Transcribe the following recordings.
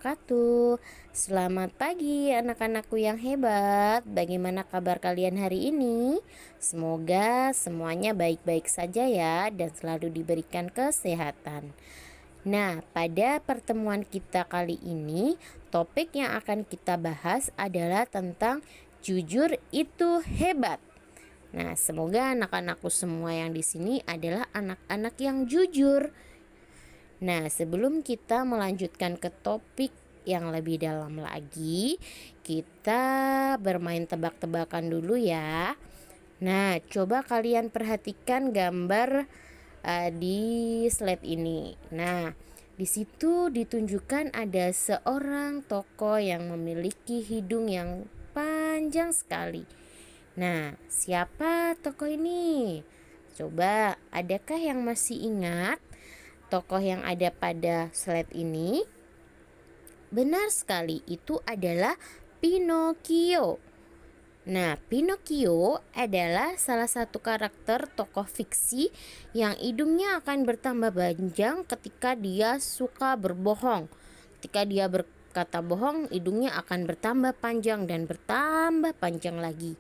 wabarakatuh. Selamat pagi anak-anakku yang hebat. Bagaimana kabar kalian hari ini? Semoga semuanya baik-baik saja ya dan selalu diberikan kesehatan. Nah, pada pertemuan kita kali ini, topik yang akan kita bahas adalah tentang jujur itu hebat. Nah, semoga anak-anakku semua yang di sini adalah anak-anak yang jujur. Nah, sebelum kita melanjutkan ke topik yang lebih dalam lagi, kita bermain tebak-tebakan dulu ya. Nah, coba kalian perhatikan gambar di slide ini. Nah, di situ ditunjukkan ada seorang tokoh yang memiliki hidung yang panjang sekali. Nah, siapa tokoh ini? Coba, adakah yang masih ingat tokoh yang ada pada slide ini? Benar sekali, itu adalah Pinocchio. Nah, Pinocchio adalah salah satu karakter tokoh fiksi yang hidungnya akan bertambah panjang ketika dia suka berbohong. Ketika dia berkata bohong, hidungnya akan bertambah panjang dan bertambah panjang lagi.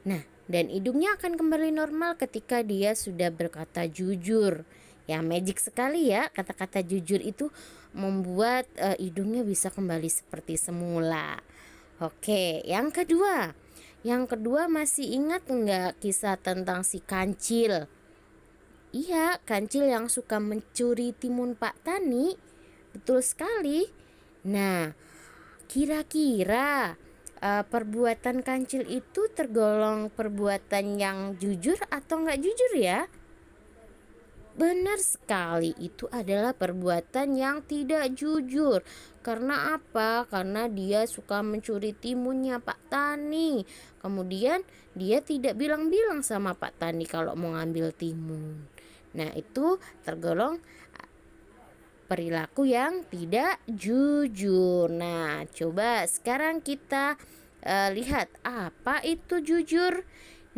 Nah, dan hidungnya akan kembali normal ketika dia sudah berkata jujur. Ya, magic sekali ya, kata-kata jujur itu membuat hidungnya bisa kembali seperti semula. Oke, yang kedua. Yang kedua, masih ingat enggak kisah tentang si kancil? Iya, kancil yang suka mencuri timun Pak Tani. Betul sekali. Nah, kira-kira perbuatan kancil itu tergolong perbuatan yang jujur atau enggak jujur ya? Benar sekali, itu adalah perbuatan yang tidak jujur. Karena apa? Karena dia suka mencuri timunnya Pak Tani. Kemudian dia tidak bilang-bilang sama Pak Tani kalau mau ngambil timun. Nah, itu tergolong perilaku yang tidak jujur. Nah, coba sekarang kita lihat apa itu jujur.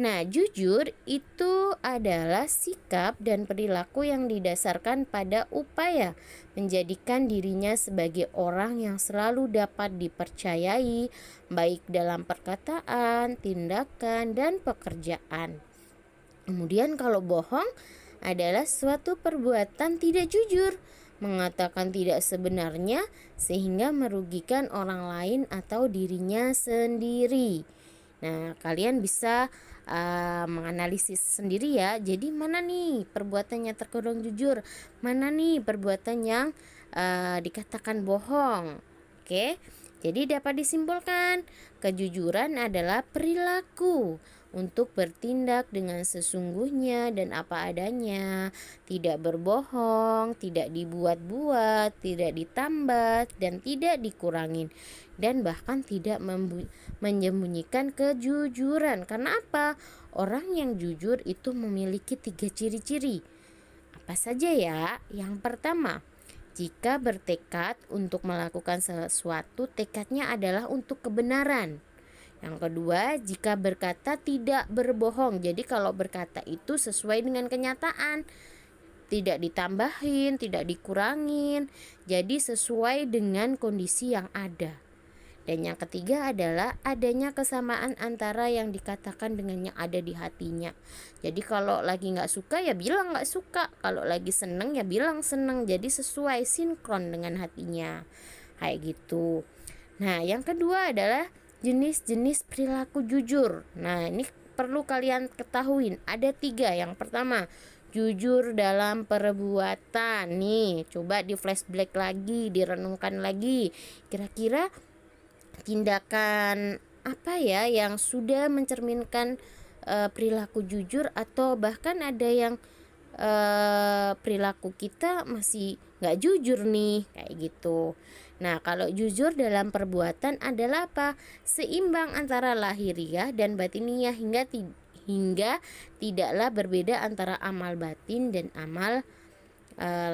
Nah, jujur itu adalah sikap dan perilaku yang didasarkan pada upaya menjadikan dirinya sebagai orang yang selalu dapat dipercayai, baik dalam perkataan, tindakan, dan pekerjaan. Kemudian kalau bohong adalah suatu perbuatan tidak jujur, mengatakan tidak sebenarnya sehingga merugikan orang lain atau dirinya sendiri. Nah, kalian bisa menganalisis sendiri ya. Jadi mana nih perbuatan yang tergolong jujur, mana nih perbuatan yang dikatakan bohong. Oke, jadi dapat disimpulkan kejujuran adalah perilaku untuk bertindak dengan sesungguhnya dan apa adanya, tidak berbohong, tidak dibuat-buat, tidak ditambah dan tidak dikurangin, dan bahkan tidak menyembunyikan kejujuran. Karena apa? Orang yang jujur itu memiliki 3 ciri-ciri. Apa saja ya? Yang pertama, jika bertekad untuk melakukan sesuatu, tekadnya adalah untuk kebenaran. Yang kedua, jika berkata tidak berbohong. Jadi kalau berkata itu sesuai dengan kenyataan, tidak ditambahin, tidak dikurangin. Jadi sesuai dengan kondisi yang ada. Dan yang ketiga adalah adanya kesamaan antara yang dikatakan dengan yang ada di hatinya. Jadi kalau lagi gak suka ya bilang gak suka, kalau lagi seneng ya bilang seneng. Jadi sesuai, sinkron dengan hatinya, kayak gitu. Nah, yang kedua adalah jenis-jenis perilaku jujur. Nah, ini perlu kalian ketahui, ada 3. Yang pertama, jujur dalam perbuatan. Nih, coba di flashback lagi, direnungkan lagi. Kira-kira tindakan apa ya yang sudah mencerminkan perilaku jujur, atau bahkan ada yang perilaku kita masih nggak jujur nih, kayak gitu. Nah, kalau jujur dalam perbuatan adalah apa? Seimbang antara lahiriah dan batiniah hingga tidaklah berbeda antara amal batin dan amal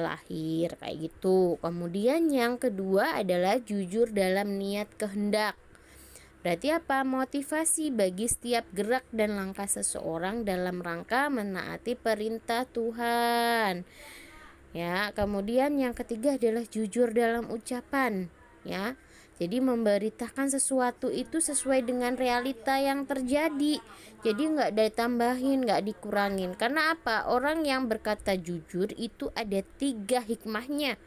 lahir, kayak gitu. Kemudian yang kedua adalah jujur dalam niat kehendak. Berarti apa? Motivasi bagi setiap gerak dan langkah seseorang dalam rangka menaati perintah Tuhan. Ya, kemudian yang ketiga adalah jujur dalam ucapan. ya. Jadi memberitakan sesuatu itu sesuai dengan realita yang terjadi. Jadi nggak ditambahin, nggak dikurangin. Karena apa? Orang yang berkata jujur itu ada 3 hikmahnya.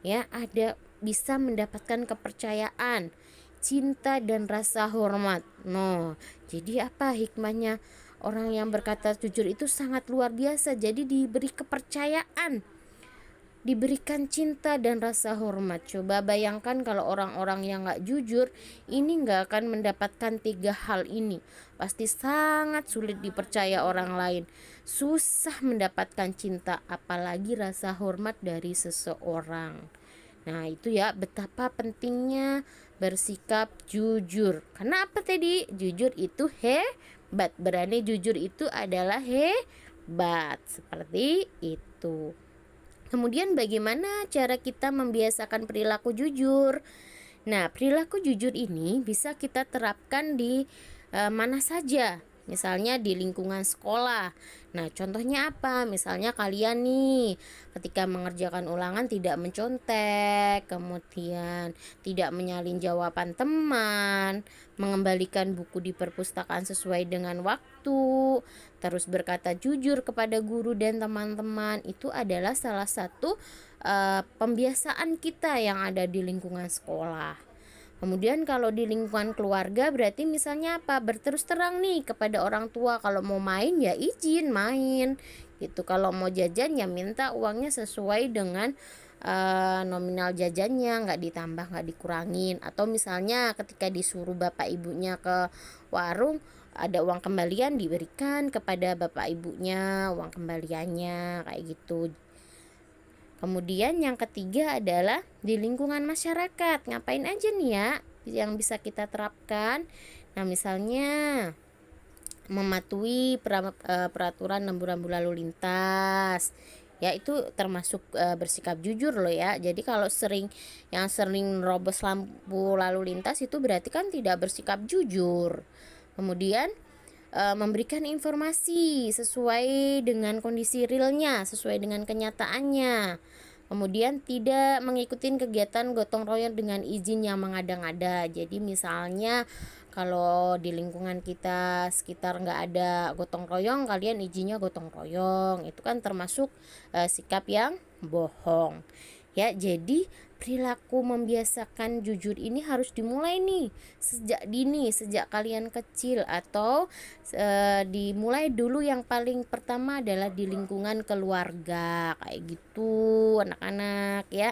Ya, ada bisa mendapatkan kepercayaan, cinta dan rasa hormat. No, jadi apa hikmahnya? Orang yang berkata jujur itu sangat luar biasa. Jadi diberi kepercayaan, diberikan cinta dan rasa hormat. Coba bayangkan kalau orang-orang yang gak jujur ini gak akan mendapatkan 3 hal ini. Pasti sangat sulit dipercaya orang lain, susah mendapatkan cinta, apalagi rasa hormat dari seseorang. Nah itu ya, betapa pentingnya bersikap jujur. Karena apa tadi? Jujur itu hebat. Berani jujur itu adalah hebat. Seperti itu. Kemudian bagaimana cara kita membiasakan perilaku jujur? Nah, perilaku jujur ini bisa kita terapkan di mana saja. Misalnya di lingkungan sekolah. Nah, contohnya apa? Misalnya kalian nih ketika mengerjakan ulangan tidak mencontek, kemudian tidak menyalin jawaban teman, mengembalikan buku di perpustakaan sesuai dengan waktu, terus berkata jujur kepada guru dan teman-teman. Itu adalah salah satu pembiasaan kita yang ada di lingkungan sekolah. Kemudian kalau di lingkungan keluarga berarti misalnya apa? Berterus terang nih kepada orang tua, kalau mau main ya izin main gitu. Kalau mau jajan ya minta uangnya sesuai dengan nominal jajannya, nggak ditambah nggak dikurangin. Atau misalnya ketika disuruh bapak ibunya ke warung, ada uang kembalian diberikan kepada bapak ibunya uang kembaliannya, kayak gitu. Kemudian yang ketiga adalah di lingkungan masyarakat. Ngapain aja nih ya yang bisa kita terapkan? Nah, misalnya mematuhi peraturan rambu-rambu lalu lintas. Ya, itu termasuk bersikap jujur loh ya. Jadi kalau sering nerobos lampu lalu lintas itu berarti kan tidak bersikap jujur. Kemudian memberikan informasi sesuai dengan kondisi realnya, sesuai dengan kenyataannya. Kemudian tidak mengikuti kegiatan gotong royong dengan izin yang mengada-ngada. Jadi misalnya kalau di lingkungan kita sekitar nggak ada gotong royong, kalian izinnya gotong royong, itu kan termasuk sikap yang bohong. Ya, jadi perilaku membiasakan jujur ini harus dimulai nih sejak dini, sejak kalian kecil, atau dimulai dulu. Yang paling pertama adalah di lingkungan keluarga, kayak gitu anak-anak ya.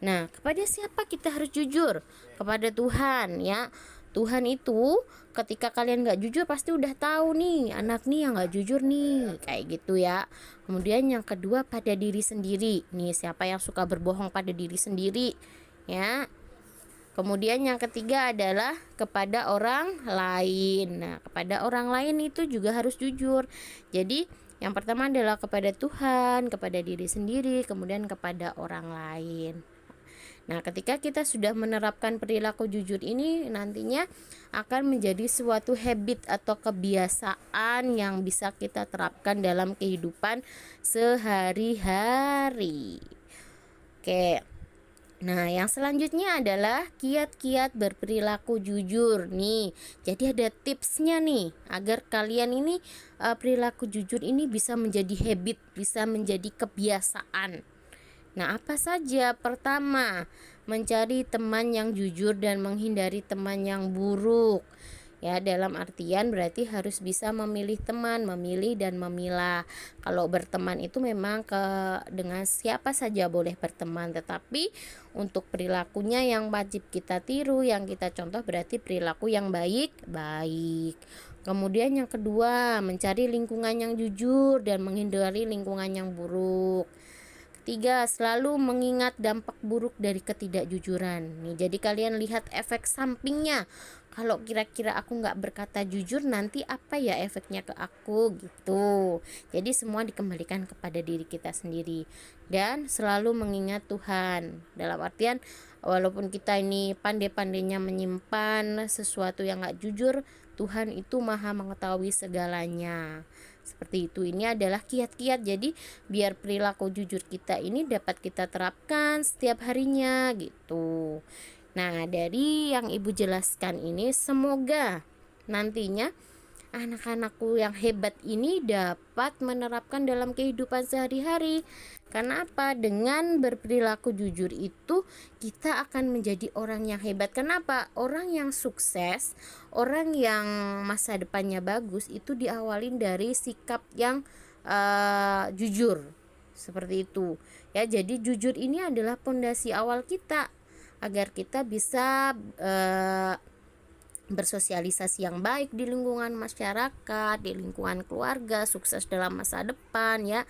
Nah, kepada siapa kita harus jujur? Kepada Tuhan ya. Tuhan itu ketika kalian gak jujur pasti udah tahu nih, anak nih yang gak jujur nih, kayak gitu ya. Kemudian yang kedua pada diri sendiri. Nih, siapa yang suka berbohong pada diri sendiri ya. Kemudian yang ketiga adalah kepada orang lain. Nah, kepada orang lain itu juga harus jujur. Jadi yang pertama adalah kepada Tuhan, kepada diri sendiri, kemudian kepada orang lain. Nah, ketika kita sudah menerapkan perilaku jujur ini, nantinya akan menjadi suatu habit atau kebiasaan yang bisa kita terapkan dalam kehidupan sehari-hari. Oke. Nah, yang selanjutnya adalah kiat-kiat berperilaku jujur nih. Jadi ada tipsnya nih agar kalian ini perilaku jujur ini bisa menjadi habit, bisa menjadi kebiasaan. Nah, apa saja? Pertama, mencari teman yang jujur dan menghindari teman yang buruk. Ya, dalam artian berarti harus bisa memilih teman, memilih dan memilah. Kalau berteman itu memang dengan siapa saja boleh berteman, tetapi untuk perilakunya yang wajib kita tiru, yang kita contoh berarti perilaku yang baik-baik. Kemudian yang kedua, mencari lingkungan yang jujur dan menghindari lingkungan yang buruk. Ketiga, selalu mengingat dampak buruk dari ketidakjujuran. Nih, jadi kalian lihat efek sampingnya. Kalau kira-kira aku nggak berkata jujur, nanti apa ya efeknya ke aku gitu. Jadi semua dikembalikan kepada diri kita sendiri. Dan selalu mengingat Tuhan. Dalam artian, walaupun kita ini pandai-pandainya menyimpan sesuatu yang nggak jujur, Tuhan itu maha mengetahui segalanya. Seperti itu. Ini adalah kiat-kiat. Jadi biar perilaku jujur kita ini dapat kita terapkan setiap harinya gitu. Nah, dari yang Ibu jelaskan ini, semoga nantinya anak-anakku yang hebat ini dapat menerapkan dalam kehidupan sehari-hari. Karena apa? Dengan berperilaku jujur itu kita akan menjadi orang yang hebat. Kenapa? Orang yang sukses, orang yang masa depannya bagus itu diawalin dari sikap yang jujur. Seperti itu. Ya, jadi jujur ini adalah pondasi awal kita agar kita bisa bersosialisasi yang baik di lingkungan masyarakat, di lingkungan keluarga, sukses dalam masa depan ya.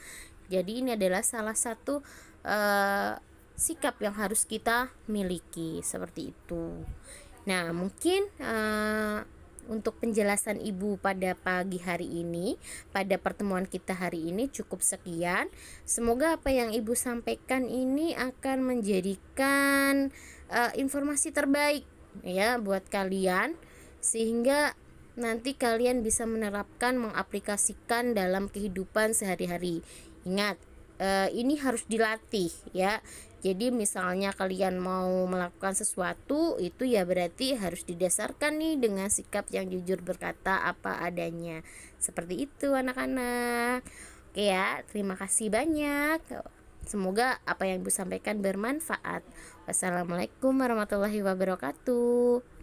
Jadi ini adalah salah satu sikap yang harus kita miliki seperti itu. Nah, mungkin untuk penjelasan Ibu pada pagi hari ini, pada pertemuan kita hari ini cukup sekian. Semoga apa yang Ibu sampaikan ini akan menjadikan informasi terbaik ya buat kalian, sehingga nanti kalian bisa menerapkan, mengaplikasikan dalam kehidupan sehari-hari. Ingat, ini harus dilatih ya. Jadi misalnya kalian mau melakukan sesuatu, itu ya berarti harus didasarkan nih dengan sikap yang jujur, berkata apa adanya. Seperti itu anak-anak. Oke ya, terima kasih banyak. Semoga apa yang Ibu sampaikan bermanfaat. Wassalamualaikum warahmatullahi wabarakatuh.